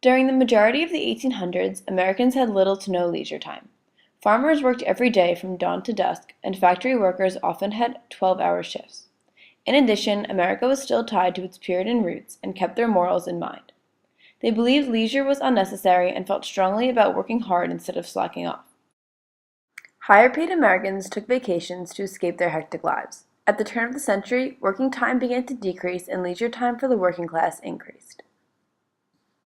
During the majority of the 1800s, Americans had little to no leisure time. Farmers worked every day from dawn to dusk, and factory workers often had 12-hour shifts. In addition, America was still tied to its Puritan roots and kept their morals in mind. They believed leisure was unnecessary and felt strongly about working hard instead of slacking off. Higher-paid Americans took vacations to escape their hectic lives. At the turn of the century, working time began to decrease and leisure time for the working class increased.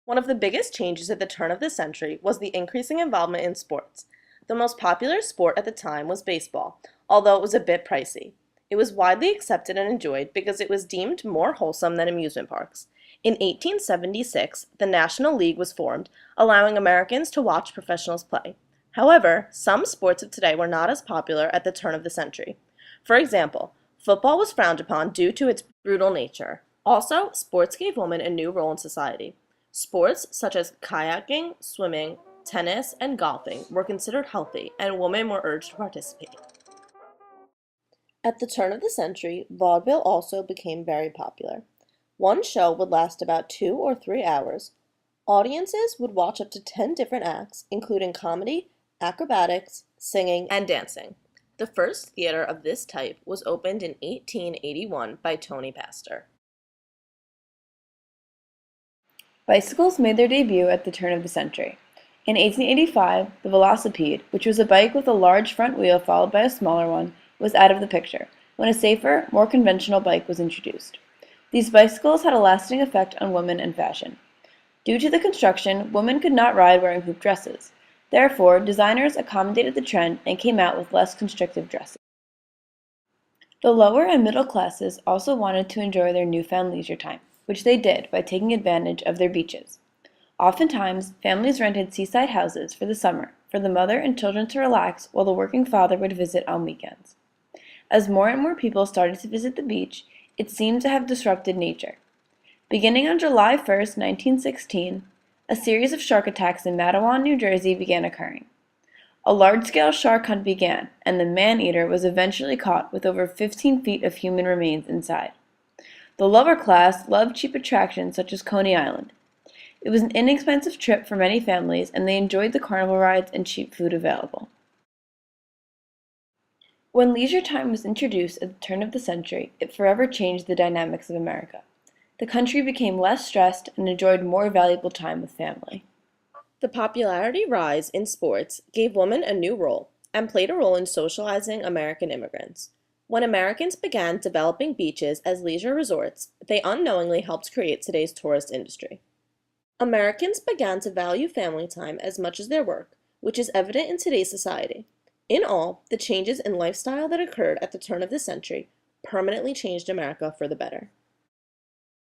One of the biggest changes at the turn of the century was the increasing involvement in sports. The most popular sport at the time was baseball, although it was a bit pricey. It was widely accepted and enjoyed because it was deemed more wholesome than amusement parks. In 1876, the National League was formed, allowing Americans to watch professionals play. However, some sports of today were not as popular at the turn of the century. For example, football was frowned upon due to its brutal nature. Also, sports gave women a new role in society. Sports such as kayaking, swimming, tennis, and golfing were considered healthy, and women were urged to participate. At the turn of the century, vaudeville also became very popular. One show would last about 2 or 3 hours. Audiences would watch up to 10 different acts, including comedy, acrobatics, singing, and dancing. The first theater of this type was opened in 1881 by Tony Pastor. Bicycles made their debut at the turn of the century. In 1885, the velocipede, which was a bike with a large front wheel followed by a smaller one, was out of the picture, when a safer, more conventional bike was introduced. These bicycles had a lasting effect on women and fashion. Due to the construction, women could not ride wearing hoop dresses. Therefore, designers accommodated the trend and came out with less constrictive dresses. The lower and middle classes also wanted to enjoy their newfound leisure time, which they did by taking advantage of their beaches. Oftentimes, families rented seaside houses for the summer for the mother and children to relax while the working father would visit on weekends. As more and more people started to visit the beach, it seemed to have disrupted nature. Beginning on July 1, 1916, a series of shark attacks in Matawan, New Jersey began occurring. A large-scale shark hunt began, and the man-eater was eventually caught with over 15 feet of human remains inside. The lower class loved cheap attractions such as Coney Island. It was an inexpensive trip for many families, and they enjoyed the carnival rides and cheap food available. When leisure time was introduced at the turn of the century, it forever changed the dynamics of America. The country became less stressed and enjoyed more valuable time with family. The popularity rise in sports gave women a new role and played a role in socializing American immigrants. When Americans began developing beaches as leisure resorts, they unknowingly helped create today's tourist industry. Americans began to value family time as much as their work, which is evident in today's society. In all, the changes in lifestyle that occurred at the turn of the century permanently changed America for the better.